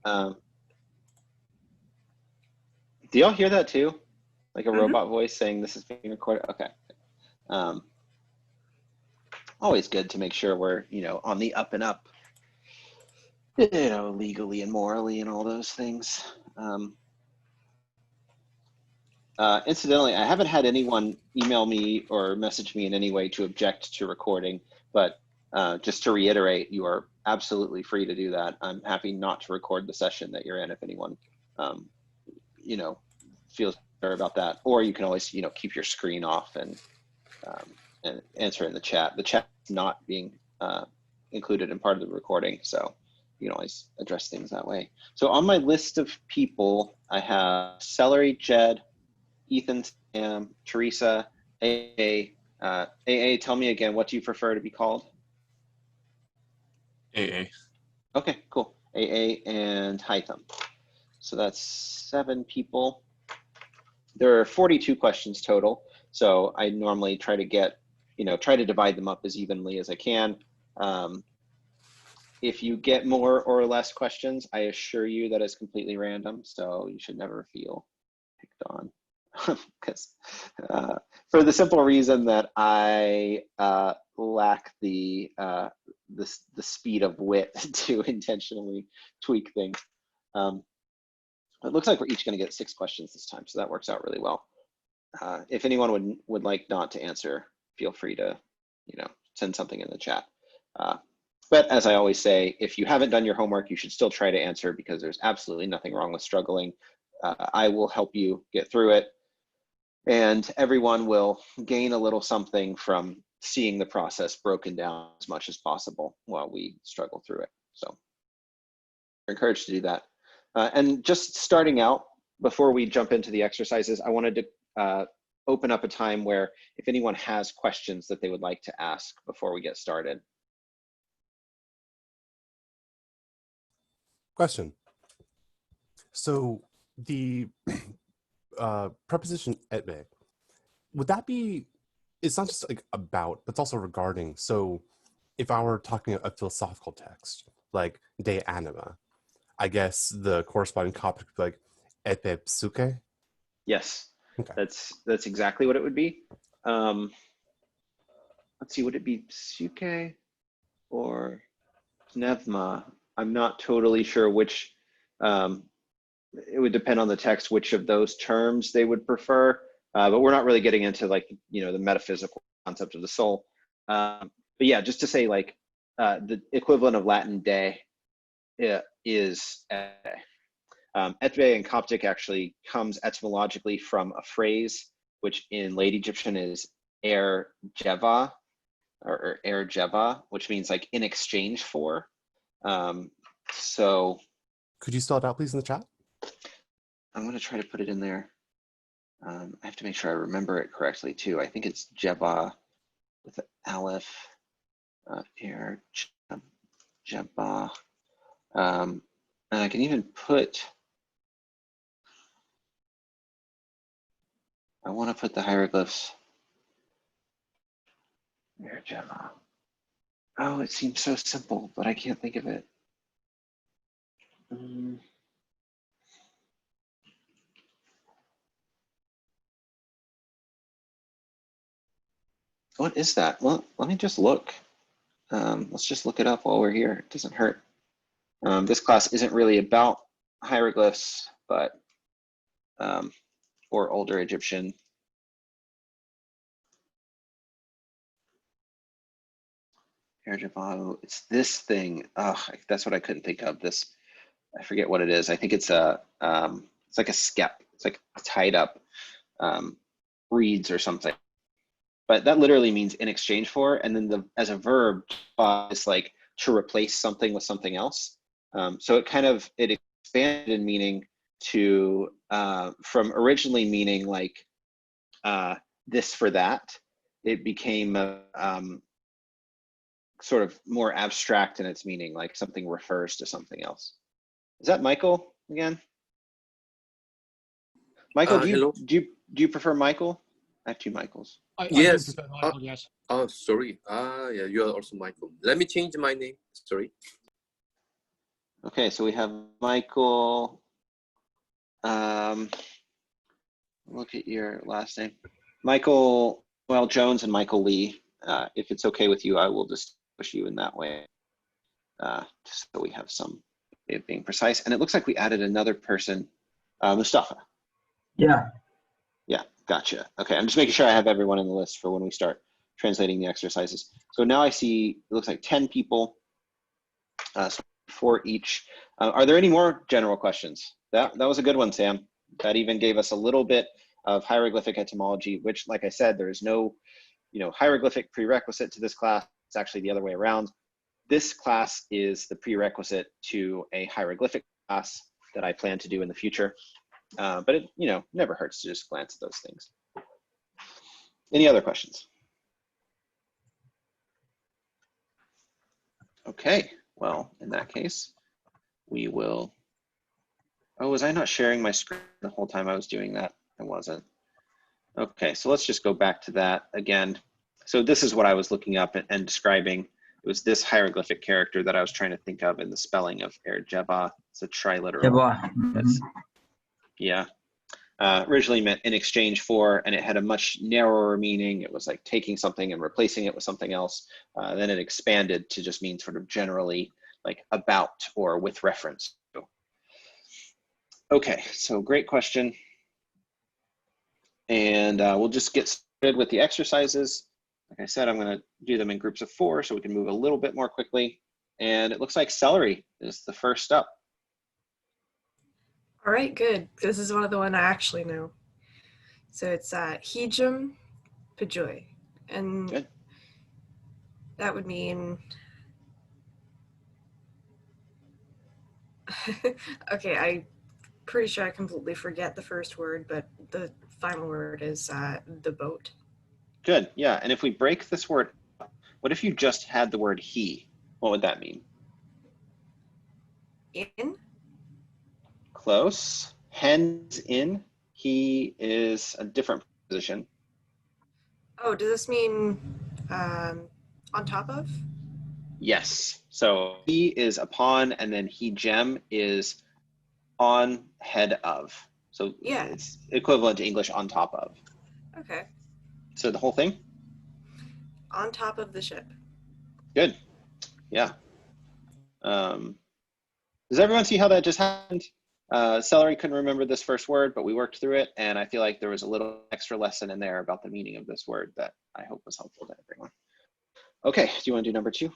Do y'all hear that too? Like a robot voice saying this is being recorded? Okay. Always good to make sure we're, on the up and up, legally and morally and all those things. Incidentally, I haven't had anyone email me or message me in any way to object to recording, but just to reiterate, you are absolutely free to do that. I'm happy not to record the session that you're in if anyone, feels better about that. Or you can always, keep your screen off and answer in the chat. The chat is not being included in part of the recording, so you can always address things that way. So on my list of people, I have Celery, Jed, Ethan, Sam, Teresa, AA. AA, tell me again, what do you prefer to be called? AA. Okay, cool. AA and Hytham. So that's 7 people. There are 42 questions total. So I normally try to get, try to divide them up as evenly as I can. If you get more or less questions, I assure you that it's completely random. So you should never feel picked on. Because for the simple reason that I lack the speed of wit to intentionally tweak things. It looks like we're each going to get 6 questions this time, so that works out really well. If anyone would like not to answer, feel free to send something in the chat. But as I always say, if you haven't done your homework, you should still try to answer, because there's absolutely nothing wrong with struggling. I will help you get through it. And everyone will gain a little something from seeing the process broken down as much as possible while we struggle through it. So you're encouraged to do that. And just starting out, before we jump into the exercises, I wanted to open up a time where if anyone has questions that they would like to ask before we get started. Question. So the preposition etbe, would that be, it's not just like about, but it's also regarding. So if I were talking a philosophical text, like De Anima, I guess the corresponding Coptic would be like etbe psuke? Yes, okay. That's exactly what it would be. Let's see, would it be psuke or pneuma? I'm not totally sure which, it would depend on the text which of those terms they would prefer, but we're not really getting into like, the metaphysical concept of the soul. But yeah, just to say like the equivalent of Latin de is etbe in Coptic actually comes etymologically from a phrase which in late Egyptian is er jeva, or er jeva, which means like in exchange for. So could you spell it out please in the chat? I'm going to try to put it in there. I have to make sure I remember it correctly too. I think it's jeva with an aleph, er jeva. And I can even put, I want to put the hieroglyphs. Er jeva. Oh, it seems so simple, but I can't think of it. What is that? Well, let me just look. Let's just look it up while we're here. It doesn't hurt. This class isn't really about hieroglyphs, but or older Egyptian. It's this thing. Oh, that's what I couldn't think of. This, I forget what it is. I think it's a, it's like a skep. It's like tied up reeds or something. But that literally means in exchange for, and then as a verb, it's like to replace something with something else. So it expanded in meaning to, from originally meaning like this for that, it became sort of more abstract in its meaning, like something refers to something else. Is that Michael again? Michael, do you prefer Michael? I have 2 Michaels. Yes. Michael, yes. Oh, sorry. Yeah, you are also Michael. Let me change my name. Sorry. Okay, so we have Michael. Look at your last name. Michael, well, Jones and Michael Lee. If it's okay with you, I will just push you in that way, just so we have some way of being precise. And it looks like we added another person, Mustafa. Yeah. Yeah, gotcha. Okay, I'm just making sure I have everyone in the list for when we start translating the exercises. So now I see, it looks like 10 people, so 4 each. Are there any more general questions? That was a good one, Sam. That even gave us a little bit of hieroglyphic etymology, which, like I said, there is no, hieroglyphic prerequisite to this class. It's actually the other way around. This class is the prerequisite to a hieroglyphic class that I plan to do in the future. But it, never hurts to just glance at those things. Any other questions? Okay, well, in that case, we will. Oh, was I not sharing my screen the whole time I was doing that? I wasn't. Okay, so let's just go back to that again. So this is what I was looking up and describing. It was this hieroglyphic character that I was trying to think of in the spelling of Jeba. It's a triliteral. Jeba. Yeah. Originally meant in exchange for, and it had a much narrower meaning. It was like taking something and replacing it with something else. Then it expanded to just mean sort of generally like about or with reference to. Okay, so great question. And we'll just get started with the exercises. Like I said, I'm going to do them in groups of 4 so we can move a little bit more quickly. And it looks like celery is the first up. All right, good. This is one of the one I actually know. So it's hejum pajoy. And Good. that would mean, okay, I'm pretty sure I completely forget the first word, but the final word is the boat. Good, yeah. And if we break this word up, what if you just had the word he? What would that mean? In? Close. Hen's in. He is a different position. Oh, does this mean on top of? Yes. So he is upon, and then he gem is on, head of. So Yeah. It's equivalent to English on top of. Okay. So the whole thing? On top of the ship. Good. Yeah. Does everyone see how that just happened? Celery couldn't remember this first word, but we worked through it, and I feel like there was a little extra lesson in there about the meaning of this word that I hope was helpful to everyone. Okay, do you want to do number 2?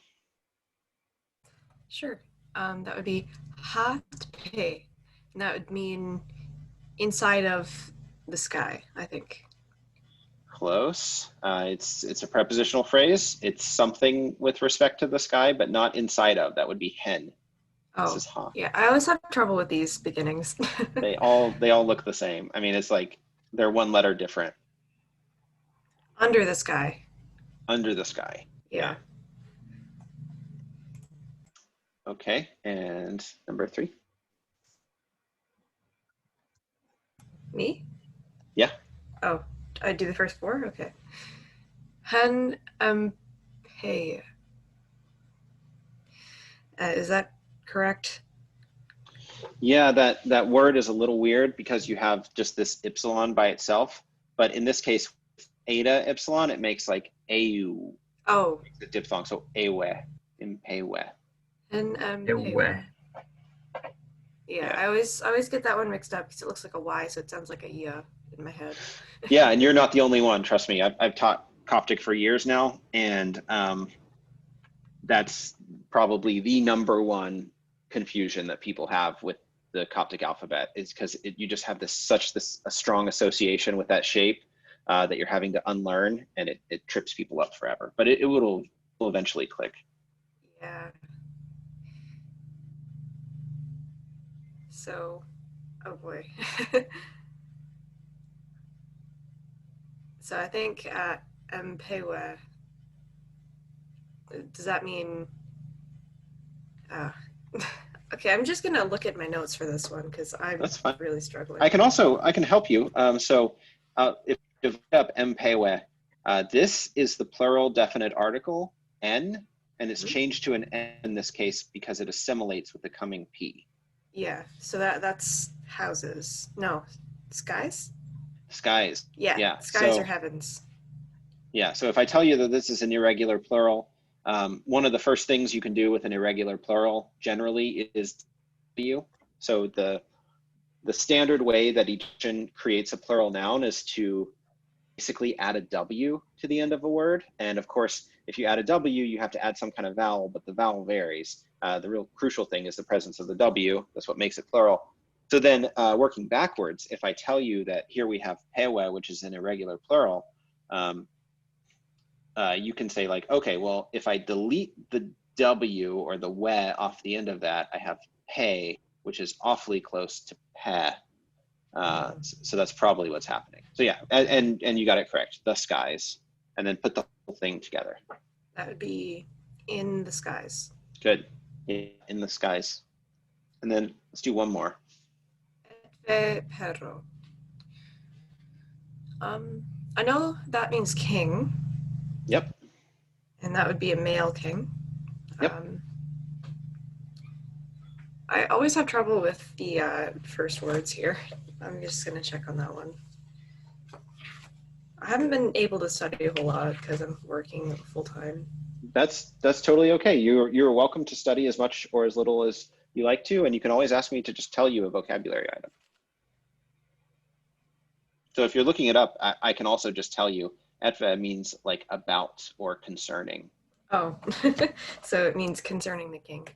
Sure. That would be ha te. And that would mean inside of the sky, I think. Close. It's a prepositional phrase. It's something with respect to the sky, but not inside of. That would be hen. Oh, this is ha. Yeah. I always have trouble with these beginnings. They all look the same. I mean, it's like they're one letter different. Under the sky. Under the sky. Yeah. Okay, and number 3. Me? Yeah. Oh, I do the first 4? Okay. Hen pay. Is that correct? Yeah, that word is a little weird because you have just this epsilon by itself, but in this case, eta epsilon, it makes like au. Oh. It's a diphthong, so ewe, impewe. Hen Ewe. Yeah, I always get that one mixed up because it looks like a Y, so it sounds like a ya in my head. Yeah, and you're not the only one. Trust me, I've taught Coptic for years now, and that's probably the number one confusion that people have with the Coptic alphabet is because you just have such a strong association with that shape that you're having to unlearn, and it trips people up forever. But it will eventually click. Yeah. So, oh boy. So I think Mpewe, does that mean, okay, I'm just gonna look at my notes for this one because I'm really struggling. I can help you. So if you look up Mpewe, this is the plural definite article, N, and it's changed to an N in this case because it assimilates with the coming P. Yeah, so that's houses. No, skies? Skies. Yeah, Yeah. skies So, or heavens. yeah. So if I tell you that this is an irregular plural, one of the first things you can do with an irregular plural generally is W. So the standard way that Egyptian creates a plural noun is to basically add a W to the end of a word. And of course, if you add a W, you have to add some kind of vowel, but the vowel varies. The real crucial thing is the presence of the W. That's what makes it plural. So then working backwards, if I tell you that here we have pewe, which is an irregular plural, you can say like, okay, well, if I delete the W or the we off the end of that, I have pe, which is awfully close to pe. So that's probably what's happening. So yeah, and you got it correct, the skies, and then put the whole thing together. That would be in the skies. Good, in the skies. And then let's do one more. Etve perro. I know that means king, Yep, and that would be a male king. Yep. I always have trouble with the first words here. I'm just going to check on that one. I haven't been able to study a whole lot because I'm working full time. that's totally okay. You're welcome to study as much or as little as you like to, and you can always ask me to just tell you a vocabulary item. So if you're looking it up, I can also just tell you, etve means like about or concerning. Oh, so it means concerning the king.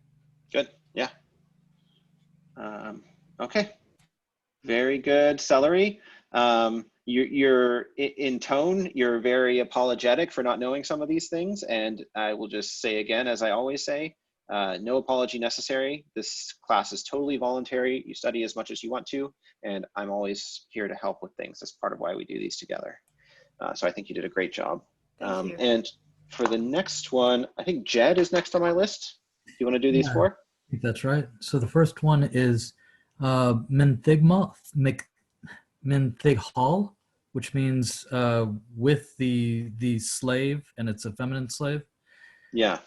Good, yeah. Okay, very good, Celery. You're in tone, you're very apologetic for not knowing some of these things, and I will just say again, as I always say, no apology necessary. This class is totally voluntary. You study as much as you want to, and I'm always here to help with things. That's part of why we do these together. So I think you did a great job. Thank you. And for the next one, I think Jed is next on my list. Do you want to do these four? I think that's right. So the first one is Menthigmal, which means with the slave, and it's a feminine slave. Yeah.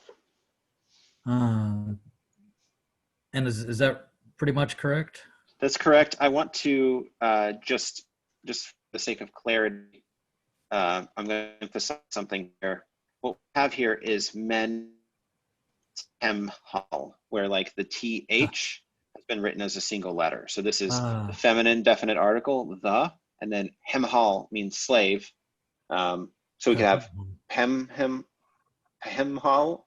And is that pretty much correct? That's correct. I want to just for the sake of clarity, I'm going to emphasize something here. What we have here is men hemhal, where like the th has been written as a single letter. So this is the feminine definite article, the, and then hemhal means slave. So we could have hemhal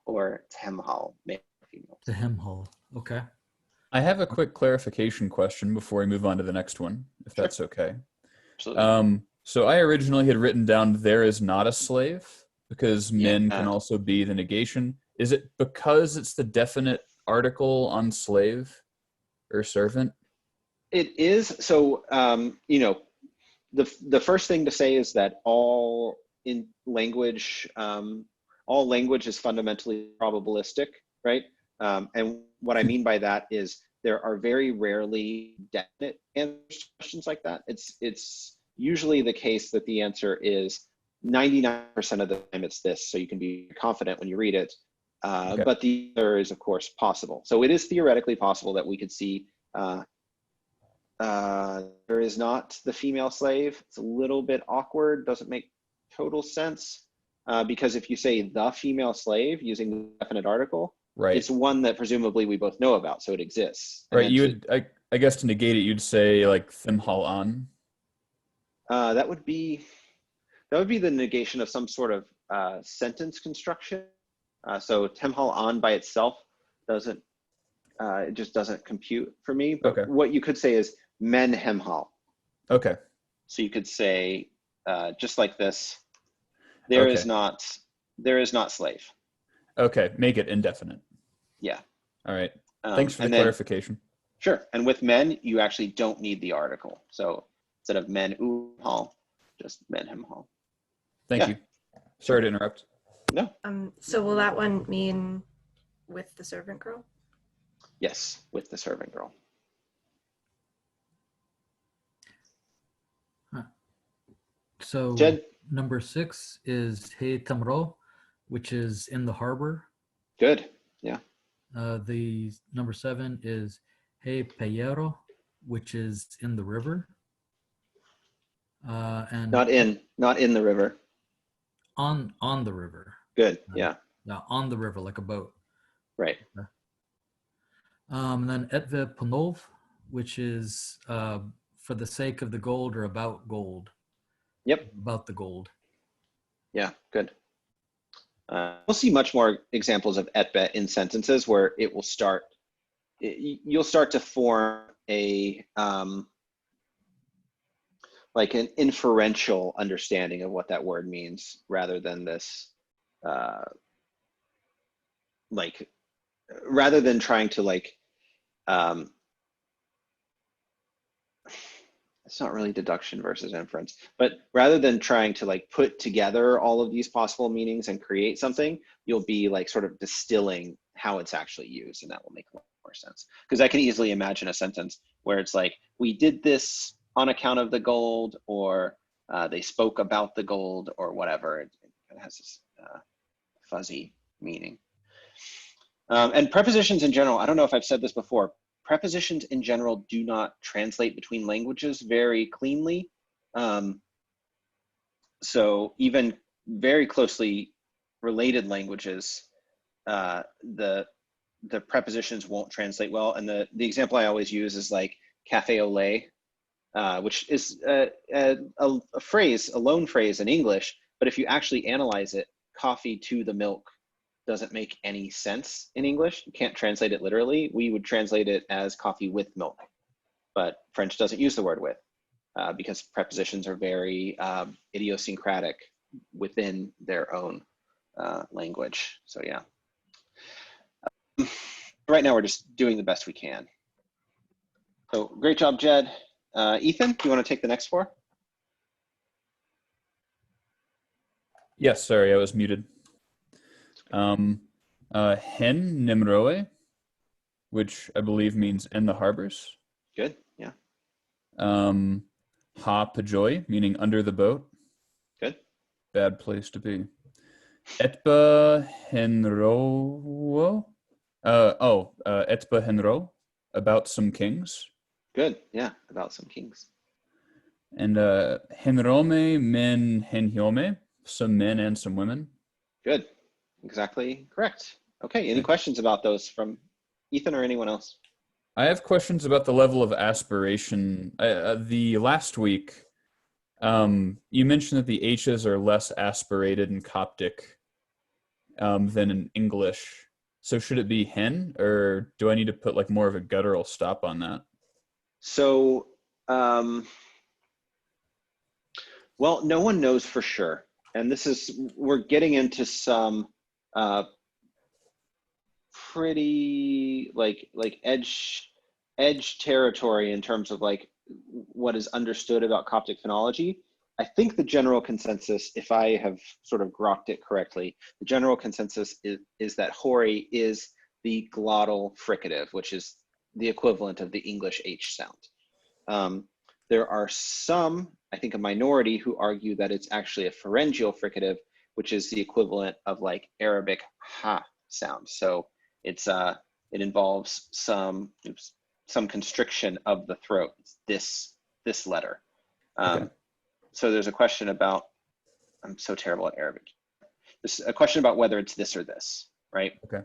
or temhal, male or female. The hemhal. Okay. I have a quick clarification question before we move on to the next one, if Sure. that's okay. Absolutely. So I originally had written down there is not a slave because men can also be the negation. Is it because it's the definite article on slave or servant? It is. So, the first thing to say is that all language is fundamentally probabilistic, right? And what I mean by that is there are very rarely definite answers to questions like that. It's usually the case that the answer is 99% of the time it's this, so you can be confident when you read it. Okay. But the other is, of course, possible. So it is theoretically possible that we could see there is not the female slave. It's a little bit awkward, doesn't make total sense, because if you say the female slave using the definite article, Right. it's one that presumably we both know about, so it exists. And Right. then You would, I guess, to negate it, you'd say like thimhal on. that would be the negation of some sort of sentence construction. So temhal on by itself doesn't it just doesn't compute for me. But Okay. what you could say is men hemhal. Okay. So you could say just like this, there is not slave. Okay. Make it indefinite. Yeah. All right. Thanks for the clarification. Sure. And with men, you actually don't need the article. So instead of men hal, just men hemhal. Thank you. Sorry to interrupt. No. So will that one mean with the servant girl? Yes, with the servant girl. So Jed? number 6 is He Tamro, which is in the harbor. Good. Yeah. The number 7 is He Peyero, which is in the river. And Not in the river. on the river. Good. Yeah. Yeah, on the river, like a boat. Right. And then Etve Panov, which is for the sake of the gold or about gold. Yep. About the gold. Yeah. Good. We'll see much more examples of etbe in sentences where it will start. You'll start to form a like an inferential understanding of what that word means, rather than this, like, rather than trying to like, it's not really deduction versus inference, but rather than trying to like put together all of these possible meanings and create something, you'll be like sort of distilling how it's actually used, and that will make a lot more sense. Because I can easily imagine a sentence where it's like, we did this on account of the gold, or they spoke about the gold, or whatever. It has this fuzzy meaning. And prepositions in general, I don't know if I've said this before, prepositions in general do not translate between languages very cleanly. So even very closely related languages, the prepositions won't translate well. And the example I always use is like cafe au lait, which is a phrase, a loan phrase in English, but if you actually analyze it, coffee to the milk doesn't make any sense in English. You can't translate it literally. We would translate it as coffee with milk, but French doesn't use the word with, because prepositions are very idiosyncratic within their own language. So yeah. Right now we're just doing the best we can. So great job, Jed. Ethan, do you want to take the next 4? Yes, sorry, I was muted. Hen Nimroe, which I believe means in the harbors. Good, yeah. Ha Pajoy, meaning under the boat. Good. Bad place to be. Etba Henro. Etba Henro, about some kings. Good, yeah, about some kings. And Henrome men Henhyome, some men and some women. Good, exactly correct. Okay, any questions about those from Ethan or anyone else? I have questions about the level of aspiration. The last week, you mentioned that the H's are less aspirated in Coptic than in English. So should it be hen, or do I need to put like more of a guttural stop on that? So, well, no one knows for sure. And this is, we're getting into some pretty like edge territory in terms of like what is understood about Coptic phonology. I think the general consensus, if I have sort of grokked it correctly, the general consensus is that hori is the glottal fricative, which is the equivalent of the English H sound. There are some, I think a minority, who argue that it's actually a pharyngeal fricative, which is the equivalent of like Arabic ha sound. So it's it involves some constriction of the throat. It's this letter. Okay. So there's a question about, I'm so terrible at Arabic. There's a question about whether it's this or this, right? Okay.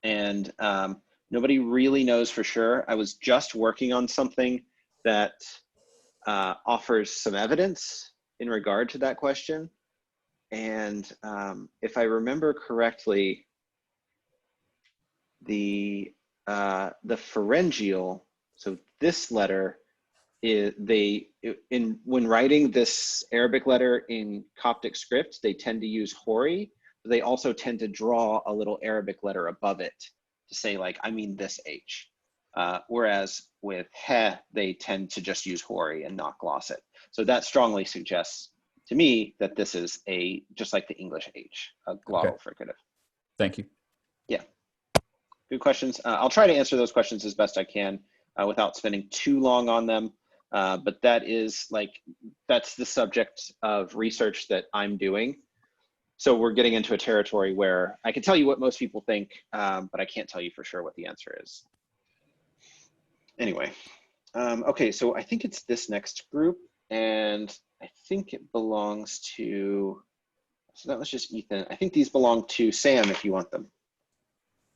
And nobody really knows for sure. I was just working on something that offers some evidence in regard to that question. And if I remember correctly, the pharyngeal, so this letter, when writing this Arabic letter in Coptic script, they tend to use hori, but they also tend to draw a little Arabic letter above it to say like, I mean this H. Whereas with he, they tend to just use hori and not gloss it. So that strongly suggests to me that this is just like the English H, a glottal fricative. Thank you. Yeah, good questions. I'll try to answer those questions as best I can without spending too long on them. But that's the subject of research that I'm doing. So we're getting into a territory where I can tell you what most people think, but I can't tell you for sure what the answer is. Anyway, okay, so I think it's this next group, and I think it belongs to, so that was just Ethan. I think these belong to Sam if you want them.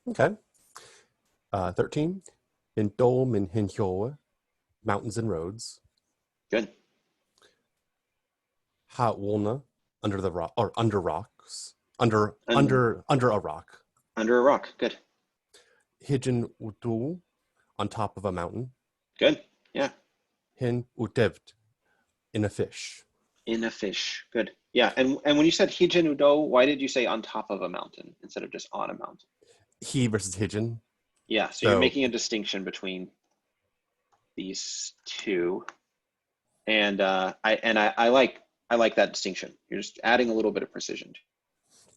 Okay. 13. In Dome and Hinhyoa, mountains and roads. Good. Ha Wolna, under the rock, or under rocks. Under a rock. Under a rock. Good. Hijin Utu, on top of a mountain. Good. Yeah. Hin Utevt, in a fish. In a fish. Good. Yeah. And when you said Hijin Udo, why did you say on top of a mountain instead of just on a mountain? He versus Hijin. Yeah. So you're making a distinction between these two. And I like that distinction. You're just adding a little bit of precision.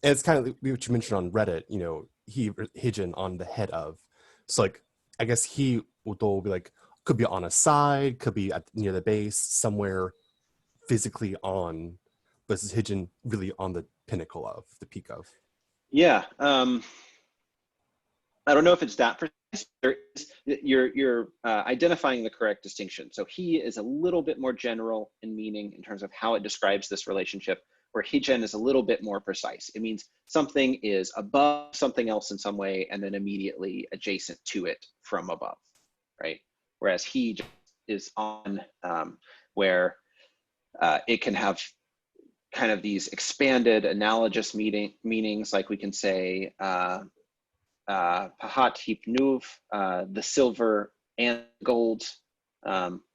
And it's kind of what you mentioned on Reddit, you know, Hijin on the head of. So like, I guess he will be like, could be on a side, could be near the base, somewhere physically on, versus Hijin really on the pinnacle of, the peak of. Yeah. I don't know if it's that precise. You're identifying the correct distinction. So he is a little bit more general in meaning in terms of how it describes this relationship, where Hijin is a little bit more precise. It means something is above something else in some way and then immediately adjacent to it from above, right? Whereas he is on where it can have kind of these expanded analogous meanings, like we can say Pahat Hipnuv, the silver and gold,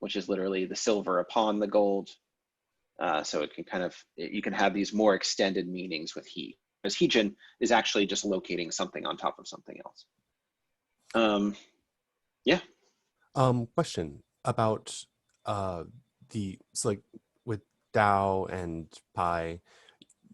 which is literally the silver upon the gold. So it can kind of, you can have these more extended meanings with he, because Hijin is actually just locating something on top of something else. Yeah. Question about so like with Dao and Pi,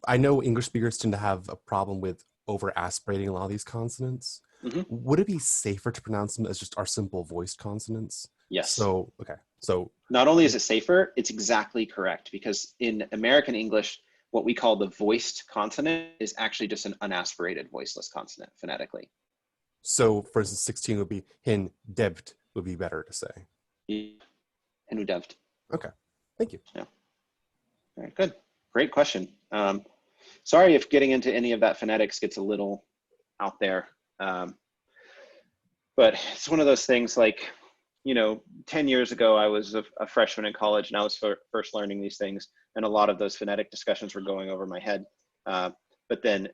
I know English speakers tend to have a problem with over aspirating a lot of these consonants. Mm-hmm. Would it be safer to pronounce them as just our simple voiced consonants? Yes. So, okay. So not only is it safer, it's exactly correct, because in American English, what we call the voiced consonant is actually just an unaspirated voiceless consonant phonetically. So for instance, 16 would be hin devt would be better to say. Hinu devt. Okay. Thank you. Yeah. All right, good. Great question. Sorry if getting into any of that phonetics gets a little out there. But it's one of those things, like, you know, 10 years ago, I was a freshman in college and I was first learning these things. And a lot of those phonetic discussions were going over my head. But then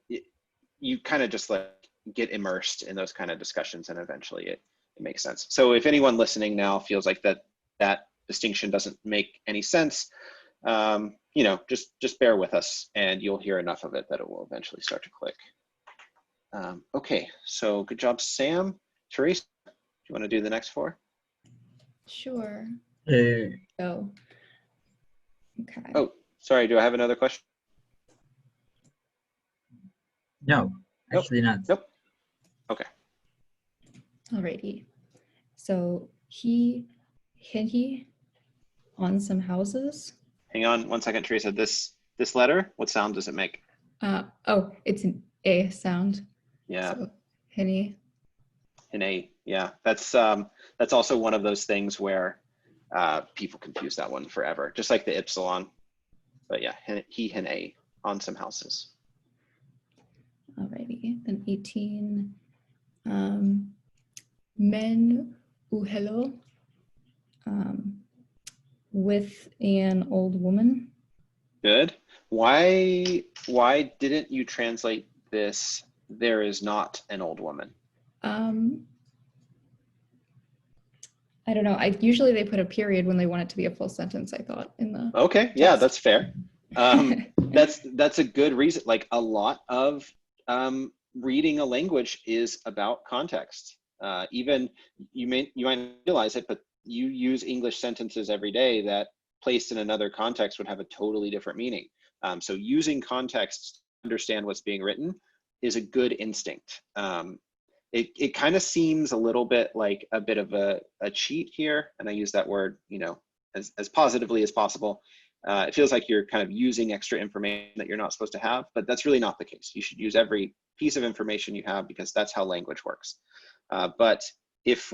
you kind of just like get immersed in those kind of discussions, and eventually it makes sense. So if anyone listening now feels like that distinction doesn't make any sense, you know, just bear with us and you'll hear enough of it that it will eventually start to click. Okay, so good job, Sam. Teresa, do you want to do the next four? Sure. So, okay. Oh, sorry, do I have another question? No, actually not. Nope. Okay. Alrighty. So he on some houses. Hang on one second, Teresa. This letter, what sound does it make? Oh, it's an A sound. Yeah. So, hinny. An A. Yeah. That's also one of those things where people confuse that one forever, just like the Epsilon. But yeah, he hin A on some houses. Alrighty. Then 18. Men uhelo. With an old woman. Good. Why didn't you translate this? There is not an old woman. I don't know. Usually they put a period when they want it to be a full sentence, I thought, in the Okay, yeah, text. that's fair. That's a good reason. Like, a lot of reading a language is about context. Even you might realize it, but you use English sentences every day that placed in another context would have a totally different meaning. So using context to understand what's being written is a good instinct. It kind of seems a little bit like a bit of a cheat here, and I use that word, you know, as positively as possible. It feels like you're kind of using extra information that you're not supposed to have, but that's really not the case. You should use every piece of information you have because that's how language works. But if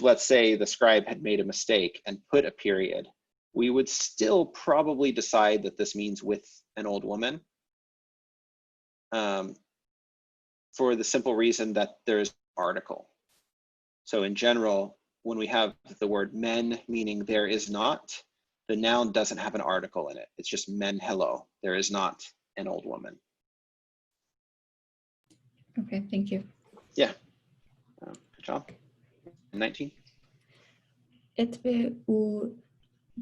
let's say the scribe had made a mistake and put a period, we would still probably decide that this means with an old woman, for the simple reason that there's article. So in general, when we have the word men, meaning there is not, the noun doesn't have an article in it. It's just men hello. There is not an old woman. Okay, thank you. Yeah, good job. 19. Etve u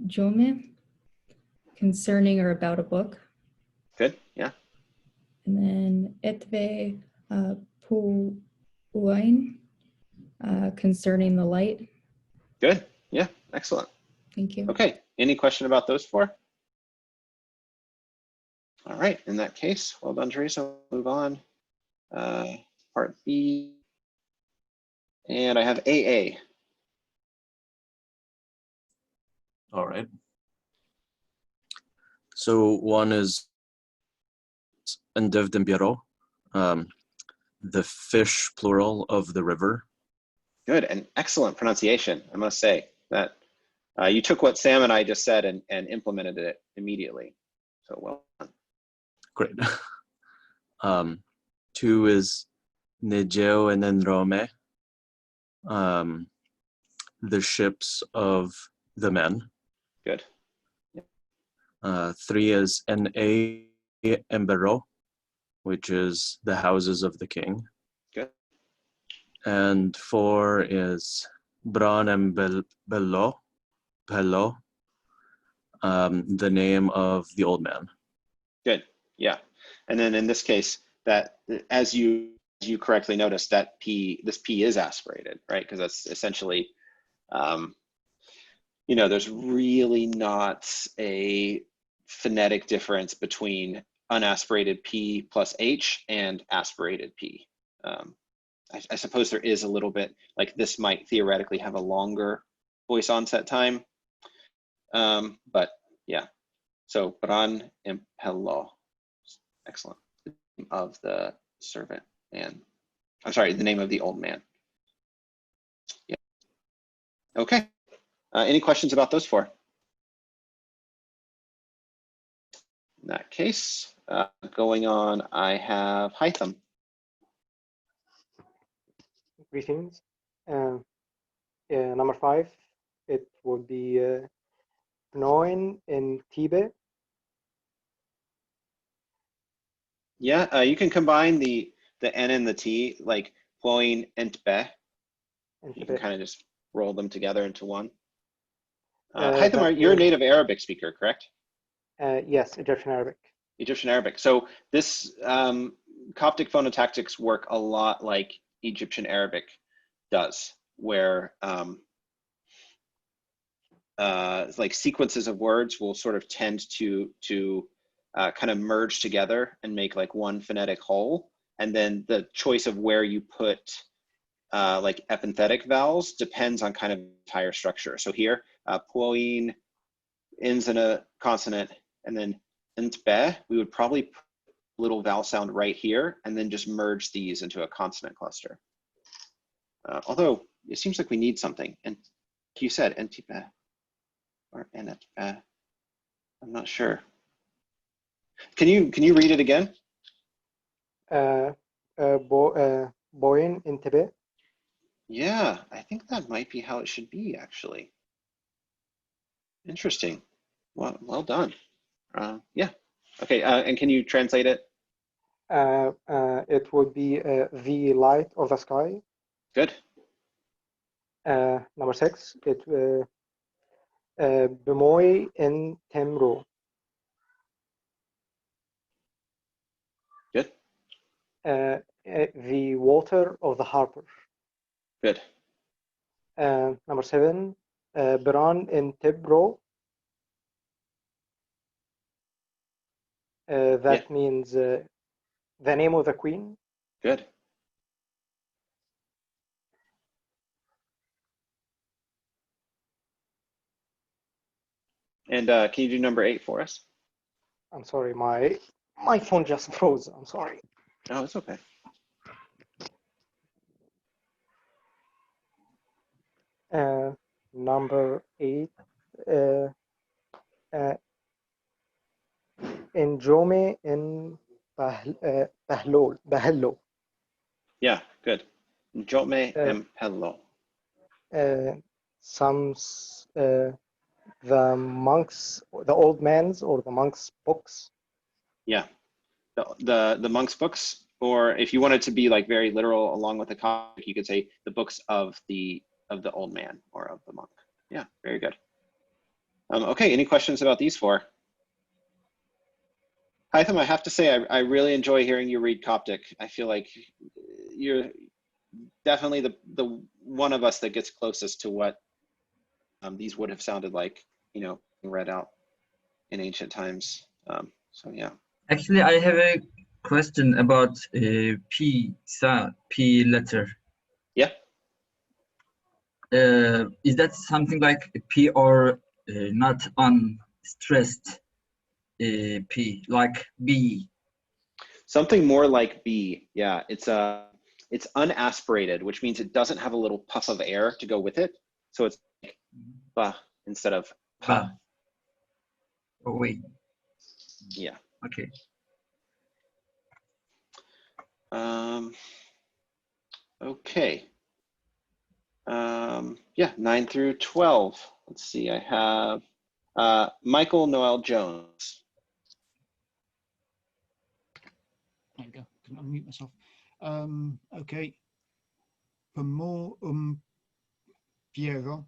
jome, concerning or about a book. Good, yeah. And then etve pu uain, concerning the light. Good, yeah, excellent. Thank you. Okay, any question about those four? All right, in that case, well done, Teresa. We'll move on. Part B. And I have AA. All right. So one is Endevdembiro, the fish plural of the river. Good, and excellent pronunciation, I must say. That you took what Sam and I just said and implemented it immediately. So well done. Great. Two is Negeo and Enrome, the ships of the men. Good. Three is N.A. Embero, which is the houses of the king. Good. And four is Bran and Bello, the name of the old man. Good, yeah. And then in this case, that as you correctly noticed, that this P is aspirated, right? Because that's essentially, there's really not a phonetic difference between unaspirated P plus H and aspirated P. I suppose there is a little bit, like this might theoretically have a longer voice onset time. But yeah, so Bran Impello, excellent. The name of the servant man. I'm sorry, the name of the old man. Yeah. Okay. Any questions about those four? In that case, going on, I have Hytham. Greetings. Number 5, it would be Pnoin in Tibet. Yeah, you can combine the N and the T, like Ploin and Be. You can kind of just roll them together into one. Hytham, you're a native Arabic speaker, correct? Yes, Egyptian Arabic. Egyptian Arabic. So this Coptic phonotactics work a lot like Egyptian Arabic does, where like sequences of words will sort of tend to kind of merge together and make like one phonetic whole. And then the choice of where you put like epenthetic vowels depends on kind of entire structure. So here, Poin ends in a consonant, and then Ntbe, we would probably put a little vowel sound right here and then just merge these into a consonant cluster. Although it seems like we need something. And like you said, Ntbe or Enetbe. I'm not sure. Can you read it again? Boin in Tibet. Yeah, I think that might be how it should be, actually. Interesting. Well done. Yeah. Okay, and can you translate it? It would be the light of the sky. Good. Number 6, it Bemoy in Temro. Good. The water of the harbor. Good. Number 7, Bran in Tibro. That means the name of the queen. Good. And can you do number 8 for us? I'm sorry, my phone just froze. I'm sorry. Oh, it's okay. Number 8. In Jome in Bahlo. Yeah, good. Jotme Uh, Empello. The monks, the old man's or the monks' books. Yeah, the monks' books, or if you wanted to be like very literal along with the Coptic, you could say the books of the old man or of the monk. Yeah, very good. Okay, any questions about these 4? Hytham, I have to say, I really enjoy hearing you read Coptic. I feel like you're definitely the one of us that gets closest to what these would have sounded like, you know, read out in ancient times. So yeah. Actually, I have a question about P letter. Yeah. Is that something like P or not unstressed P, like B? Something more like B. Yeah, it's unaspirated, which means it doesn't have a little puff of air to go with it. So it's like ba instead of pa. Ba. Oh wait. Yeah. Okay. Okay. Yeah, 9 through 12. Let's see. I have Michael Noel Jones. There we go. Couldn't unmute myself. Okay. Pamo Piero.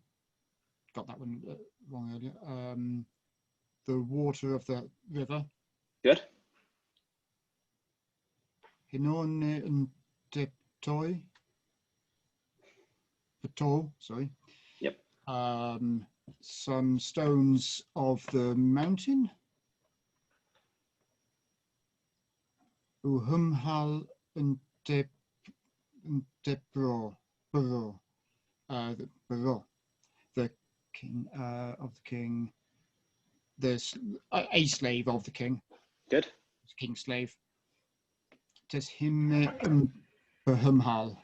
Got that one wrong earlier. The water of the river. Good. Hinone and Teptoi. Petol, sorry. Yep. Some stones of the mountain. Uhumhal and Tepro. The king of the king. There's a slave of the king. Good. King's slave. Tes him Behumhal.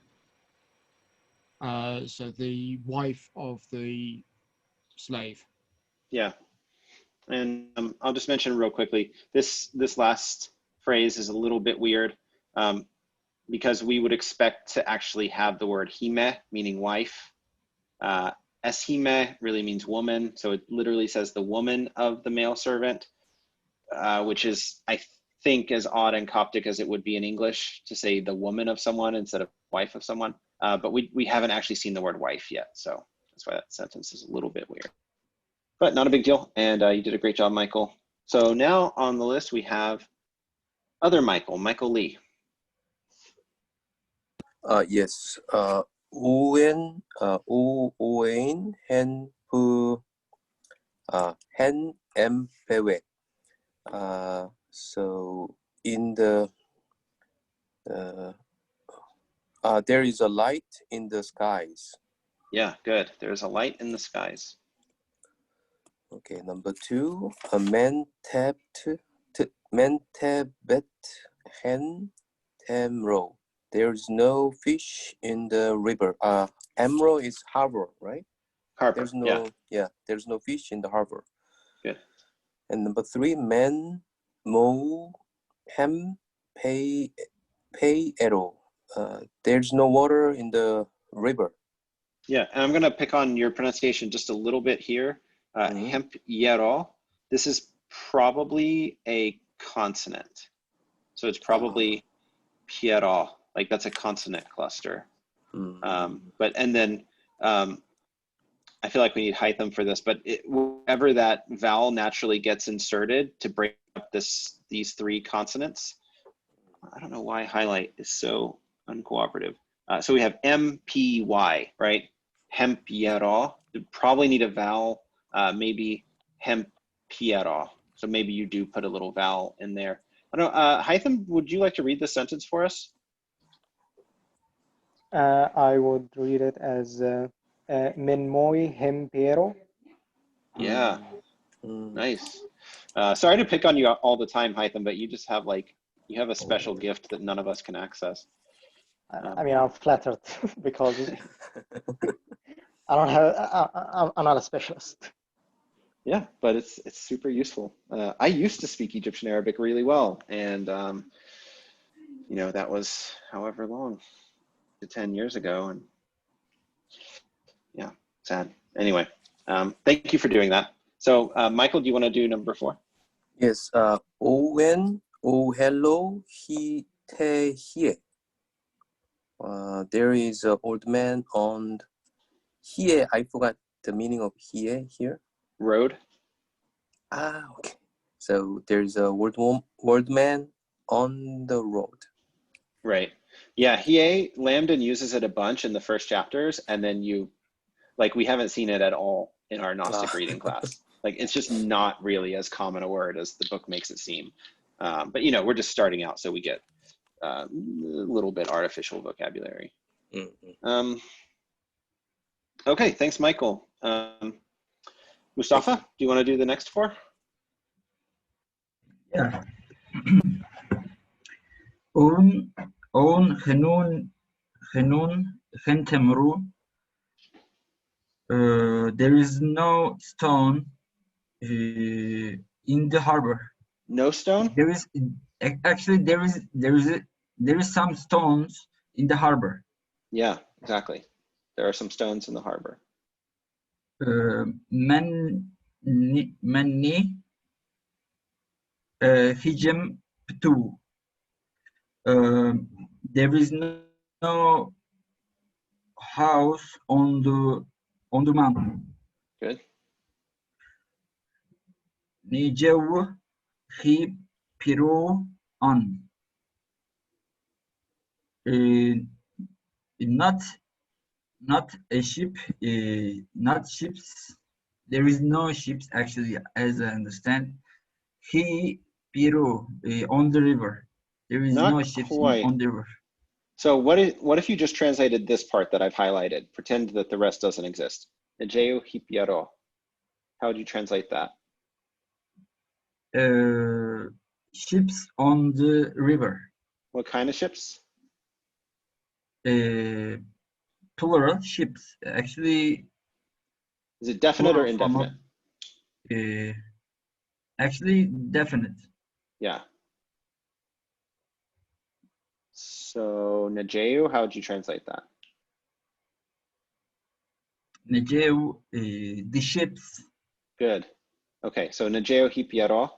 So the wife of the slave. Yeah. And I'll just mention real quickly, this last phrase is a little bit weird because we would expect to actually have the word hime, meaning wife. Eshime really means woman. So it literally says the woman of the male servant, which is, I think, as odd in Coptic as it would be in English to say the woman of someone instead of wife of someone. But we haven't actually seen the word wife yet. So that's why that sentence is a little bit weird. But not a big deal. And you did a great job, Michael. So now on the list, we have other Michael Lee. Yes. Owen hen pu hen empewe. So in the there is a light in the skies. Yeah, good. There's a light in the skies. Okay, number 2, a man tebet hen temro. There's no fish in the river. Amro is harbor, right? Harbor. There's no there's no fish in the harbor. Good. And number 3, men mo hem pay arrow. There's no water in the river. Yeah, and I'm going to pick on your pronunciation just a little bit here. Hemp yero. This is probably a consonant. So it's probably piero, like that's a consonant cluster. But and then I feel like we need Hytham for this, but wherever that vowel naturally gets inserted to break up these 3 consonants, I don't know why highlight is so uncooperative. So we have MPY, right? Hempiero. You probably need a vowel, maybe hempiero. So maybe you do put a little vowel in there. I don't know, Hytham, would you like to read this sentence for us? I would read it as Min moi hempiero. Yeah. Nice. Sorry to pick on you all the time, Hytham, but you just have you have a special gift that none of us can access. I mean, I'm flattered because I don't have. I'm not a specialist. Yeah, but it's super useful. I used to speak Egyptian Arabic really well, and you know, that was however long, 10 years ago, and yeah, sad. Anyway, thank you for doing that. So, Michael, do you want to do number 4? Yes. Owen, oh hello, he te here. There is an old man on here. I forgot the meaning of here. Road. Ah, okay. So there's a word man on the road. Right. Yeah, Hiei, Lambden uses it a bunch in the first chapters, and then we haven't seen it at all in our Gnostic reading class. It's just not really as common a word as the book makes it seem. But you know, we're just starting out, so we get a little bit artificial vocabulary. Mm-hmm. Okay, thanks, Michael. Mustafa, do you want to do the next 4? Yeah. On Hentemru. There is no stone in the harbor. No stone? There is actually there is some stones in the harbor. Yeah, exactly. There are some stones in the harbor. Manni Hijem Ptu. There is no house on the mountain. Good. Nijew Hi Piru on. Not a ship, not ships. There is no ships actually, as I understand. He Piru on the river. There is Not no ships quite. on the river. So what if you just translated this part that I've highlighted? Pretend that the rest doesn't exist. Nejeu hipiaro. How would you translate that? Ships on the river. What kind of ships? Plural ships. Actually, is it definite or indefinite? Actually, definite. Yeah. So Nejeu, how would you translate that? Nejeu, the ships. Good. Okay, so Nejeu hipiaro.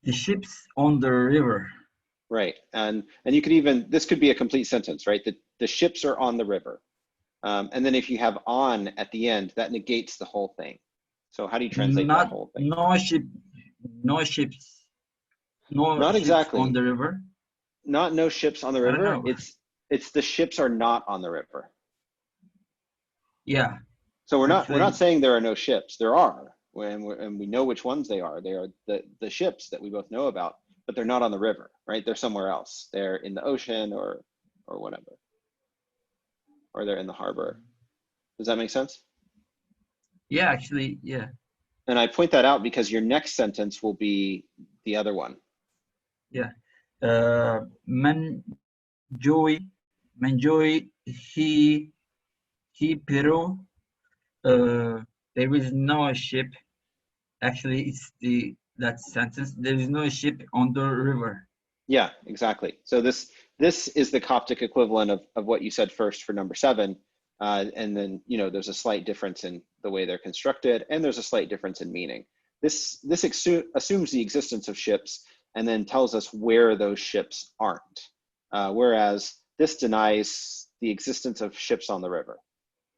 The ships on the river. Right, and you could even, this could be a complete sentence, right? The ships are on the river. And then if you have on at the end, that negates the whole thing. So how do you translate that whole thing? No ships. Not ships exactly. On the river. Not no ships on the river. It's the ships are not on the river. Yeah. So we're not saying there are no ships. There are, and we know which ones they are. They are the ships that we both know about, but they're not on the river, right? They're somewhere else. They're in the ocean or whatever, or they're in the harbor. Does that make sense? Yeah, actually, yeah. And I point that out because your next sentence will be the other one. Yeah. Manjoy, he Peru. There is no ship. Actually, it's that sentence. There is no ship on the river. Yeah, exactly. So this is the Coptic equivalent of what you said first for number 7. And then, you know, there's a slight difference in the way they're constructed, and there's a slight difference in meaning. This assumes the existence of ships and then tells us where those ships aren't. Whereas this denies the existence of ships on the river.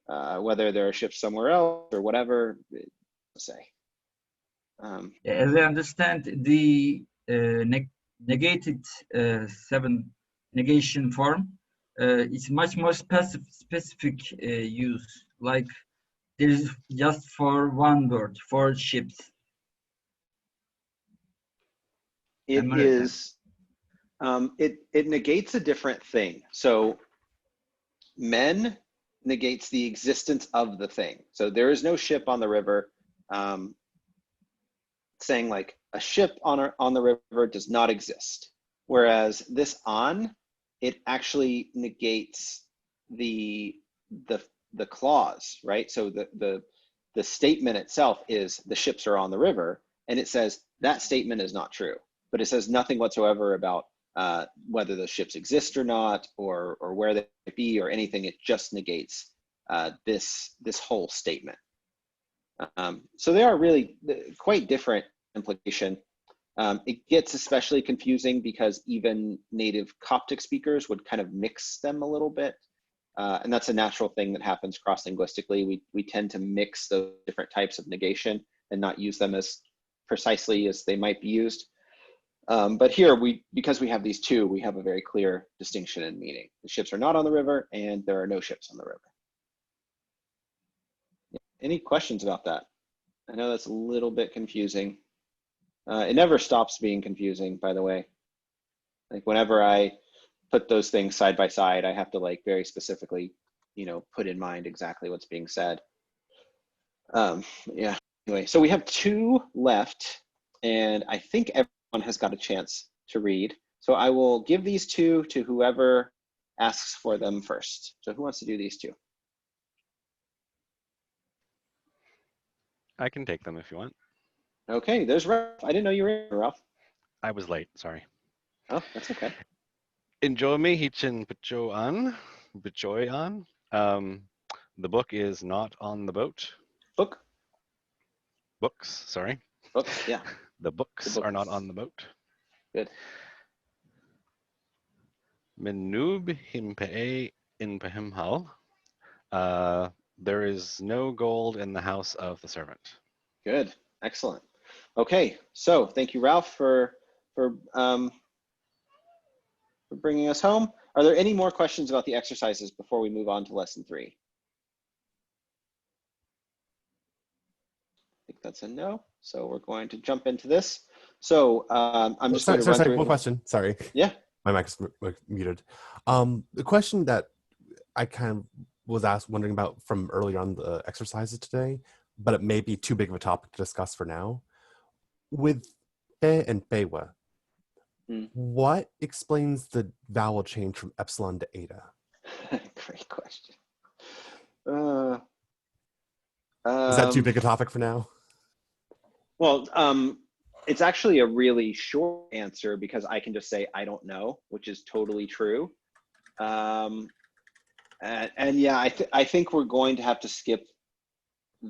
Whether there are ships somewhere else or whatever, say. As I understand, the negated 7 negation form is much more specific use. Like there is just for one word for ships. It is. It negates a different thing. So men negates the existence of the thing. So there is no ship on the river. saying like a ship on the river does not exist. Whereas this on, it actually negates the clause, right? So the statement itself is the ships are on the river, and it says that statement is not true, but it says nothing whatsoever about whether the ships exist or not, or where they might be, or anything. It just negates this whole statement. So they are really quite different implication. It gets especially confusing because even native Coptic speakers would kind of mix them a little bit. And that's a natural thing that happens cross-linguistically. We tend to mix those different types of negation and not use them as precisely as they might be used. But here, because we have these two, we have a very clear distinction in meaning. The ships are not on the river, and there are no ships on the river. Any questions about that? I know that's a little bit confusing. It never stops being confusing, by the way. Like whenever I put those things side by side, I have to like very specifically, put in mind exactly what's being said. Yeah, anyway, so we have 2 left, and I think everyone has got a chance to read. So I will give these 2 to whoever asks for them first. So who wants to do these 2? I can take them if you want. Okay, there's Ralph. I didn't know you were here, Ralph. I was late, sorry. Oh, that's okay. Enjoy me hichin bichoy on. The book is not on the boat. Books, sorry. Books, yeah. The books are not on the boat. Good. Menub himpe in pehimhal. There is no gold in the house of the servant. Good, excellent. Okay, so thank you, Ralph, for bringing us home. Are there any more questions about the exercises before we move on to lesson 3? I think that's a no. So we're going to jump into this. So I'm just going to run through. One question. Sorry. Yeah. My mic's muted. The question that I kind of was wondering about from earlier on the exercises today, but it may be too big of a topic to discuss for now. With pe and pewa, what explains the vowel change from epsilon to eta? Great question. Is that too big a topic for now? Well, it's actually a really short answer because I can just say I don't know, which is totally true. And yeah, I think we're going to have to skip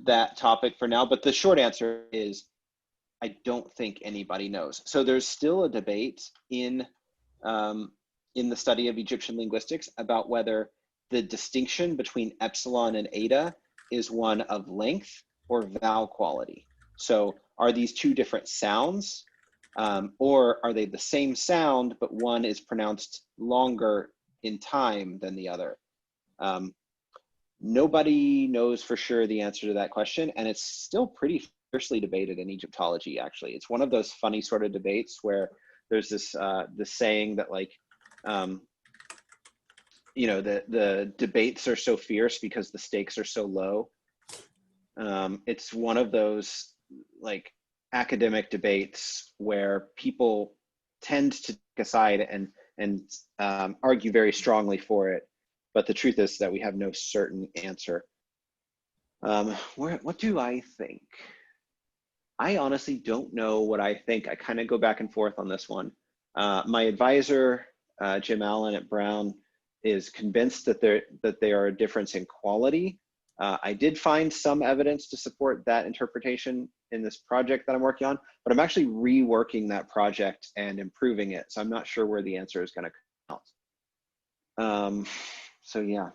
that topic for now. But the short answer is I don't think anybody knows. So there's still a debate in the study of Egyptian linguistics about whether the distinction between epsilon and eta is one of length or vowel quality. So are these 2 different sounds, or are they the same sound, but one is pronounced longer in time than the other? Nobody knows for sure the answer to that question, and it's still pretty fiercely debated in Egyptology, actually. It's one of those funny sort of debates where there's this saying that like, the debates are so fierce because the stakes are so low. It's one of those like academic debates where people tend to take a side and argue very strongly for it. But the truth is that we have no certain answer. What do I think? I honestly don't know what I think. I kind of go back and forth on this one. My advisor, Jim Allen at Brown, is convinced that they are a difference in quality. I did find some evidence to support that interpretation in this project that I'm working on, but I'm actually reworking that project and improving it. So I'm not sure where the answer is going to come out. So yeah.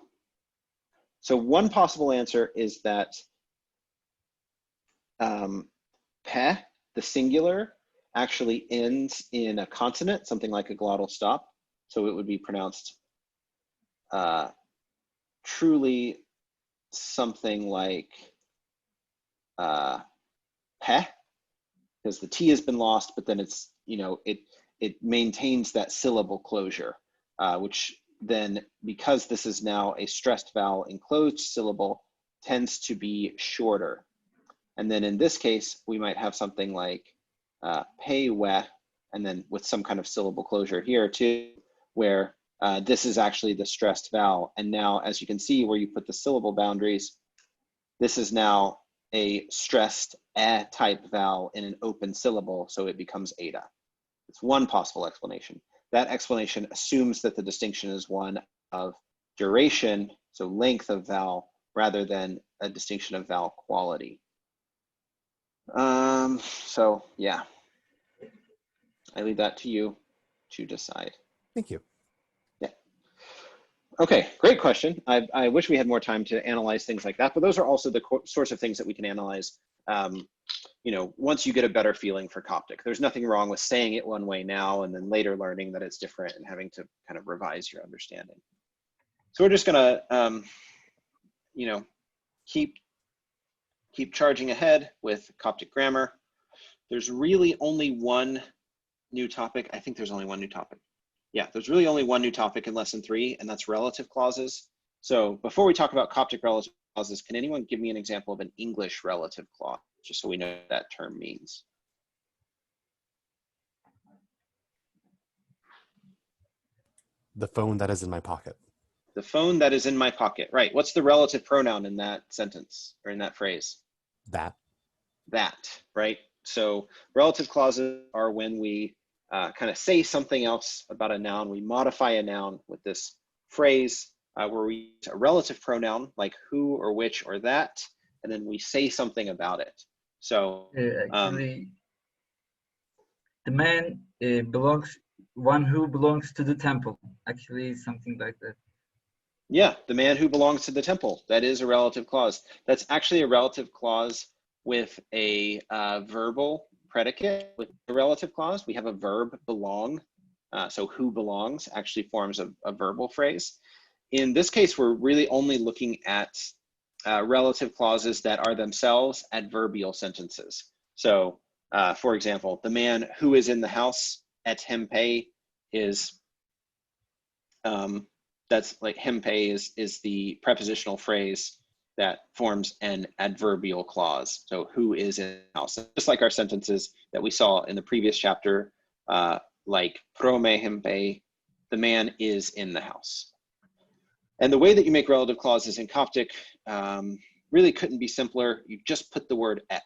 So one possible answer is that pe, the singular, actually ends in a consonant, something like a glottal stop. So it would be pronounced truly something like pe, because the T has been lost, but then it's, it maintains that syllable closure, which then, because this is now a stressed vowel enclosed syllable, tends to be shorter. And then in this case, we might have something like pei we, and then with some kind of syllable closure here too, where this is actually the stressed vowel. And now, as you can see, where you put the syllable boundaries, this is now a stressed type vowel in an open syllable, so it becomes eta. It's one possible explanation. That explanation assumes that the distinction is one of duration, so length of vowel, rather than a distinction of vowel quality. So yeah, I leave that to you to decide. Thank you. Yeah. Okay, great question. I wish we had more time to analyze things like that, but those are also the sorts of things that we can analyze, you know, once you get a better feeling for Coptic. There's nothing wrong with saying it one way now and then later learning that it's different and having to kind of revise your understanding. So we're just gonna, you know, keep charging ahead with Coptic grammar. There's really only one new topic. I think there's only one new topic. Yeah, there's really only one new topic in lesson 3, and that's relative clauses. So before we talk about Coptic relative clauses, can anyone give me an example of an English relative clause, just so we know what that term means? The phone that is in my pocket. The phone that is in my pocket, right. What's the relative pronoun in that sentence or in that phrase? That. That, right? So relative clauses are when we kind of say something else about a noun. We modify a noun with this phrase where we use a relative pronoun like who or which or that, and then we say something about it. So actually, the man one who belongs to the temple. Actually, something like that. yeah, the man who belongs to the temple. That is a relative clause. That's actually a relative clause with a verbal predicate. With the relative clause, we have a verb belong. So who belongs actually forms a verbal phrase. In this case, we're really only looking at relative clauses that are themselves adverbial sentences. So for example, the man who is in the house at hempe is, that's like hempe is the prepositional phrase that forms an adverbial clause. So who is in the house? Just like our sentences that we saw in the previous chapter, like prome hempe, the man is in the house. And the way that you make relative clauses in Coptic really couldn't be simpler. You just put the word et.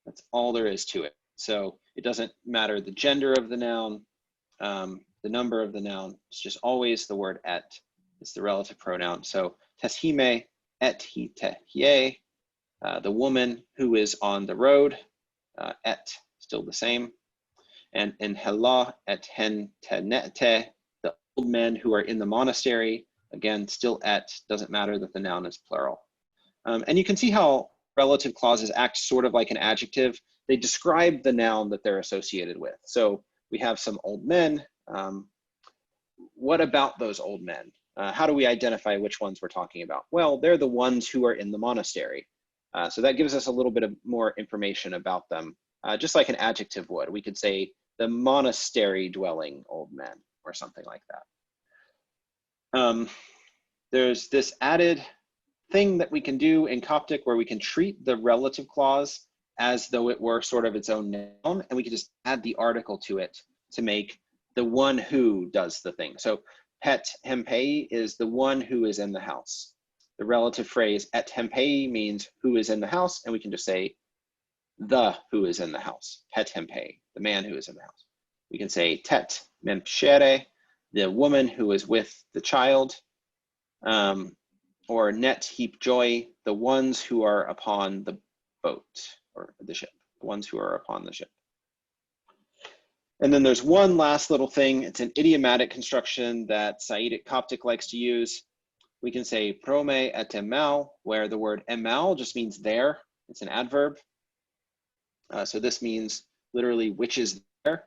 That's all there is to it. So it doesn't matter the gender of the noun, the number of the noun. It's just always the word et. It's the relative pronoun. So teshime et he te hie, the woman who is on the road, et, still the same. And in hela et hen te nete, the old men who are in the monastery, again, still et, doesn't matter that the noun is plural. And you can see how relative clauses act sort of like an adjective. They describe the noun that they're associated with. So we have some old men. What about those old men? How do we identify which ones we're talking about? Well, they're the ones who are in the monastery. So that gives us a little bit of more information about them, just like an adjective would. We could say the monastery dwelling old men or something like that. There's this added thing that we can do in Coptic where we can treat the relative clause as though it were sort of its own noun, and we can just add the article to it to make the one who does the thing. So pet hempei is the one who is in the house. The relative phrase et hempei means who is in the house, and we can just say the who is in the house, pet hempei, the man who is in the house. We can say tet mempshere, the woman who is with the child, or net heap joy, the ones who are upon the boat or the ship, the ones who are upon the ship. And then there's one last little thing. It's an idiomatic construction that Saidic Coptic likes to use. We can say prome et emal, where the word emal just means there. It's an adverb. So this means literally which is there.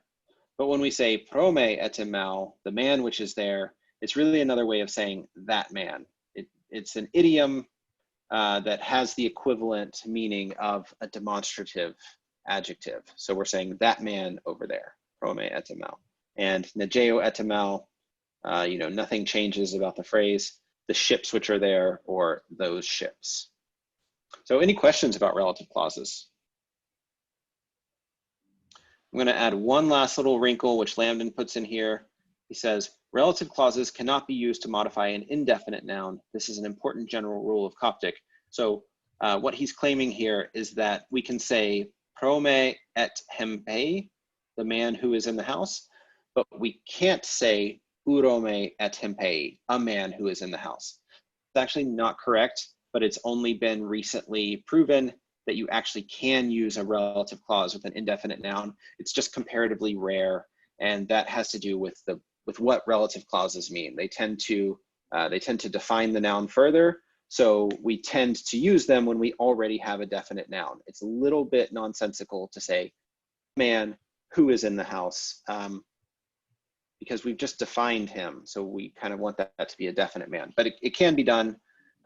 But when we say prome et emal, the man which is there, it's really another way of saying that man. It's an idiom that has the equivalent meaning of a demonstrative adjective. So we're saying that man over there, prome et emal. And negeo et emal, you know, nothing changes about the phrase, the ships which are there or those ships. So any questions about relative clauses? I'm going to add one last little wrinkle, which Lambden puts in here. He says, relative clauses cannot be used to modify an indefinite noun. This is an important general rule of Coptic. So what he's claiming here is that we can say prome et hempei, the man who is in the house, but we can't say urome et hempei, a man who is in the house. It's actually not correct, but it's only been recently proven that you actually can use a relative clause with an indefinite noun. It's just comparatively rare, and that has to do with what relative clauses mean. They tend to define the noun further, so we tend to use them when we already have a definite noun. It's a little bit nonsensical to say man who is in the house, because we've just defined him, so we kind of want that to be a definite man. But it can be done.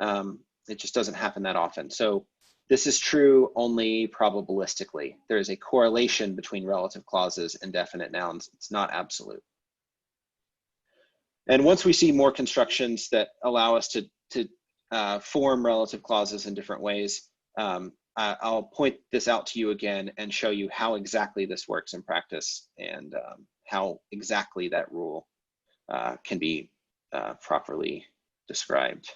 It just doesn't happen that often. So this is true only probabilistically. There is a correlation between relative clauses and definite nouns. It's not absolute. And once we see more constructions that allow us to form relative clauses in different ways, I'll point this out to you again and show you how exactly this works in practice, and how exactly that rule can be properly described.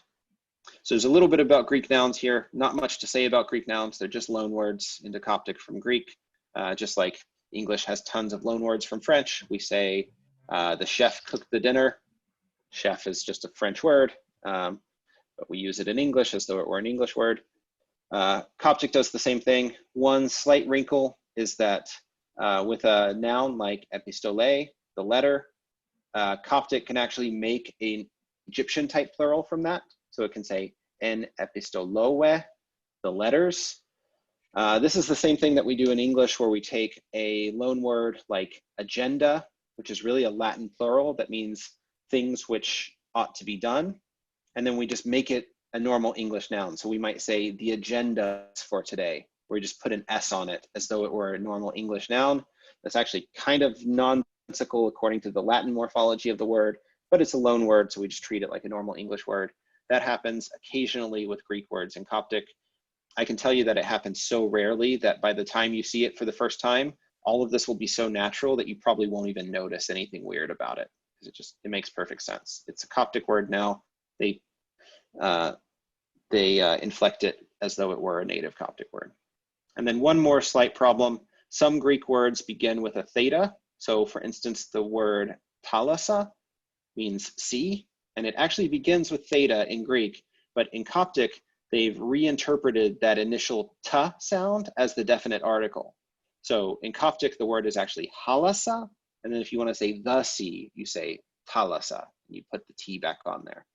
So there's a little bit about Greek nouns here. Not much to say about Greek nouns. They're just loan words into Coptic from Greek, just like English has tons of loan words from French. We say the chef cooked the dinner. Chef is just a French word, but we use it in English as though it were an English word. Coptic does the same thing. One slight wrinkle is that with a noun like epistole, the letter, Coptic can actually make an Egyptian type plural from that. So it can say en epistoloe, the letters. This is the same thing that we do in English, where we take a loan word like agenda, which is really a Latin plural that means things which ought to be done, and then we just make it a normal English noun. So we might say the agenda for today, where we just put an S on it as though it were a normal English noun. That's actually kind of nonsensical according to the Latin morphology of the word, but it's a loan word, so we just treat it like a normal English word. That happens occasionally with Greek words in Coptic. I can tell you that it happens so rarely that by the time you see it for the first time, all of this will be so natural that you probably won't even notice anything weird about it, because it makes perfect sense. It's a Coptic word now. They inflect it as though it were a native Coptic word. And then one more slight problem. Some Greek words begin with a theta. So for instance, the word thalassa means sea, and it actually begins with theta in Greek, but in Coptic, they've reinterpreted that initial ta sound as the definite article. So in Coptic, the word is actually halassa, and then if you want to say the sea, you say thalassa, and you put the T back on there.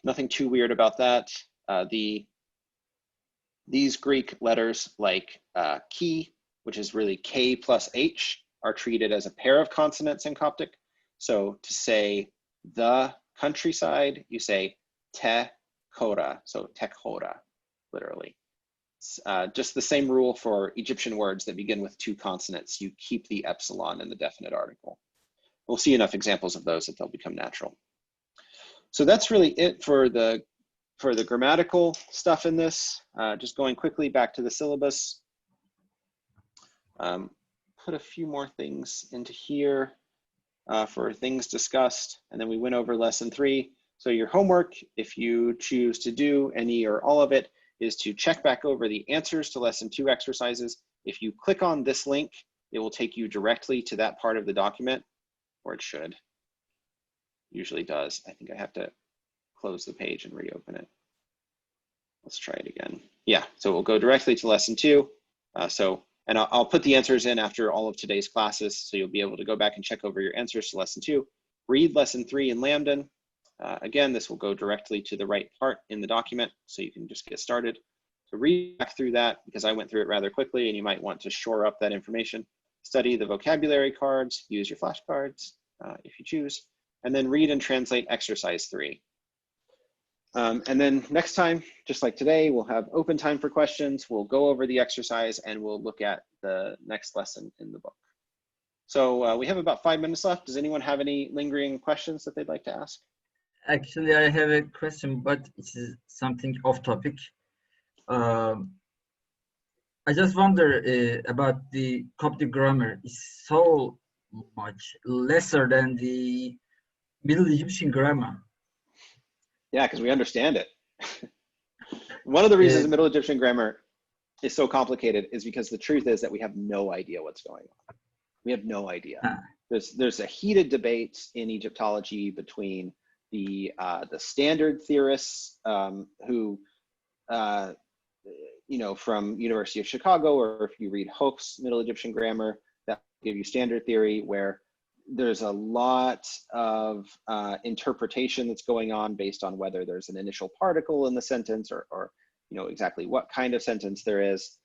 Nothing too weird about that. These Greek letters like ki, which is really K plus H, are treated as a pair of consonants in Coptic. So to say the countryside, you say te kora, so tekhora, literally. It's just the same rule for Egyptian words that begin with two consonants. You keep the epsilon in the definite article. We'll see enough examples of those that they'll become natural. So that's really it for the grammatical stuff in this. Just going quickly back to the syllabus. Put a few more things into here for things discussed, and then we went over lesson 3. So your homework, if you choose to do any or all of it, is to check back over the answers to lesson 2 exercises. If you click on this link, it will take you directly to that part of the document, or it should. Usually does. I think I have to close the page and reopen it. Let's try it again. Yeah, so we'll go directly to lesson 2. And I'll put the answers in after all of today's classes, so you'll be able to go back and check over your answers to lesson 2. Read lesson 3 in Lambden. Again, this will go directly to the right part in the document, so you can just get started. So read back through that, because I went through it rather quickly, and you might want to shore up that information. Study the vocabulary cards, use your flashcards if you choose, and then read and translate exercise 3. And then next time, just like today, we'll have open time for questions. We'll go over the exercise, and we'll look at the next lesson in the book. So we have about 5 minutes left. Does anyone have any lingering questions that they'd like to ask? Actually, I have a question, but it's something off topic. I just wonder about the Coptic grammar. It's so much lesser than the Middle Egyptian grammar. Yeah, because we understand it. One of the reasons Uh, the Middle Egyptian grammar is so complicated is because the truth is that we have no idea what's going on. We have no idea. There's a heated debate in Egyptology between the standard theorists who from University of Chicago, or if you read Hoch's Middle Egyptian grammar, that will give you standard theory, where there's a lot of interpretation that's going on based on whether there's an initial particle in the sentence or exactly what kind of sentence there is.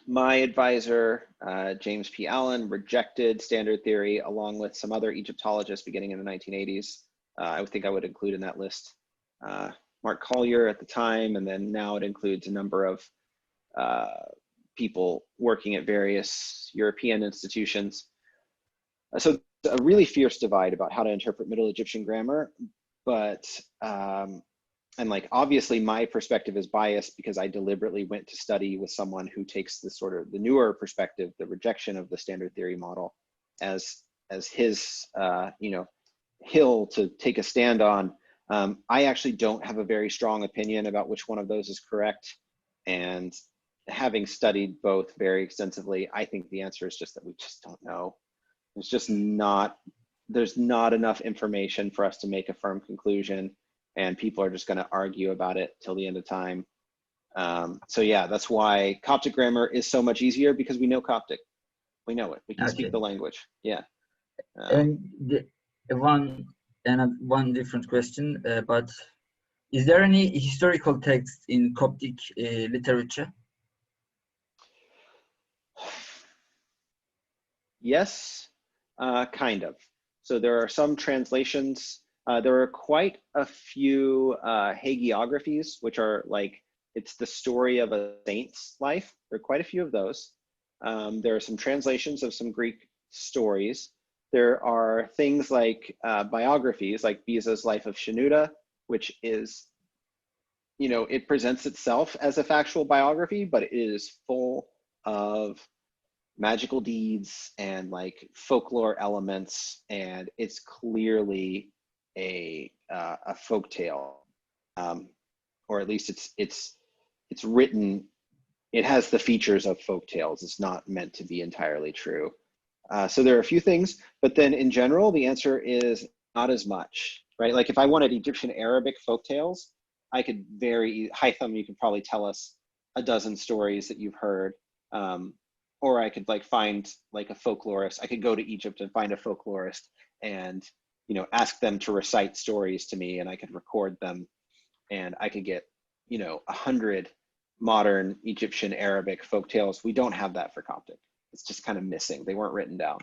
My advisor, James P. Allen, rejected standard theory along with some other Egyptologists beginning in the 1980s. I think I would include in that list Mark Collier at the time, and then now it includes a number of people working at various European institutions. So it's a really fierce divide about how to interpret Middle Egyptian grammar, but and obviously my perspective is biased because I deliberately went to study with someone who takes the sort of the newer perspective, the rejection of the standard theory model as his hill to take a stand on. I actually don't have a very strong opinion about which one of those is correct. And having studied both very extensively, I think the answer is just that we just don't know. It's just there's not enough information for us to make a firm conclusion, and people are just going to argue about it till the end of time. So yeah, that's why Coptic grammar is so much easier, because we know Coptic. We know it. We can speak the language. Yeah. and one different question, but is there any historical text in Coptic literature? Yes, kind of. So there are some translations. There are quite a few hagiographies, which are it's the story of a saint's life. There are quite a few of those. There are some translations of some Greek stories. There are things like biographies, like Beza's Life of Shenouda, which is, it presents itself as a factual biography, but it is full of magical deeds and folklore elements, and it's clearly a folk tale, or at least it's written. It has the features of folk tales. It's not meant to be entirely true. So there are a few things, but then in general, the answer is not as much, right? Like if I wanted Egyptian Arabic folk tales, I could Hytham, you could probably tell us a dozen stories that you've heard. Or I could find a folklorist. I could go to Egypt and find a folklorist and, ask them to recite stories to me, and I could record them, and I could get, 100 modern Egyptian Arabic folk tales. We don't have that for Coptic. It's just kind of missing. They weren't written down.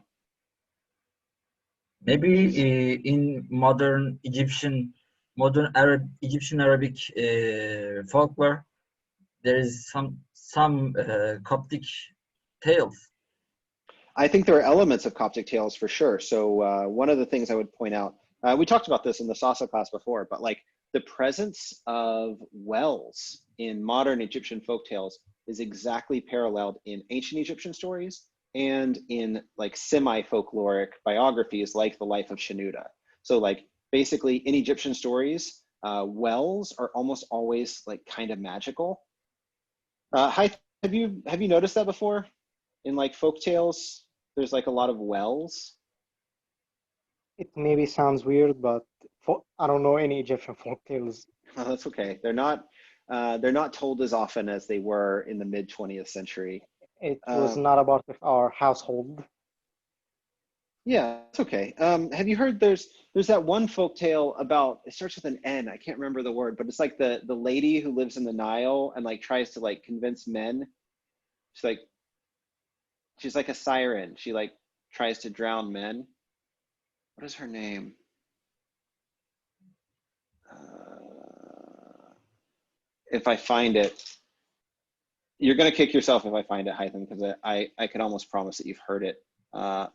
Maybe in modern Egyptian Arabic folklore, there is some Coptic tales. I think there are elements of Coptic tales for sure. So one of the things I would point out, we talked about this in the Sasa class before, but the presence of wells in modern Egyptian folktales is exactly paralleled in ancient Egyptian stories and in semi-folkloric biographies like the Life of Shenouda. So basically in Egyptian stories, wells are almost always kind of magical. Have you noticed that before? In folk tales, there's a lot of wells. It maybe sounds weird, but I don't know any Egyptian folktales. Oh, that's okay. They're not told as often as they were in the mid 20th century. It was not about our household. Yeah, it's okay. Have you heard there's that one folk tale about, it starts with an N, I can't remember the word, but it's the lady who lives in the Nile and tries to convince men. She's like a siren. She tries to drown men. What is her name? If I find it, you're gonna kick yourself if I find it, Hytham, because I can almost promise that you've heard it.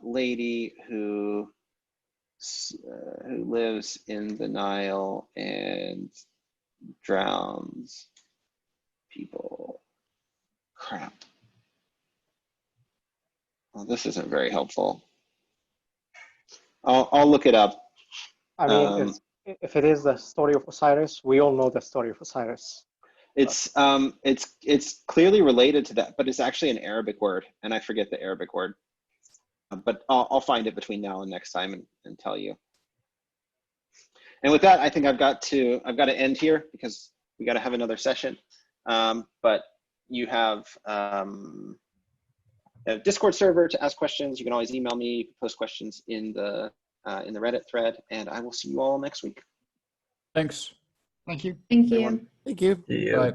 Lady who lives in the Nile and drowns people. crap. Well, this isn't very helpful. I'll look it up. I mean, if it is the story of Osiris, we all know the story of Osiris. It's clearly related to that, but it's actually an Arabic word, and I forget the Arabic word. But I'll find it between now and next time and tell you. And with that, I think I've got to end here because we got to have another session. But you have a Discord server to ask questions. You can always email me. You can post questions in the Reddit thread, and I will see you all next week. Thanks. Thank you. Thank you. Everyone. Thank you. See you. Bye.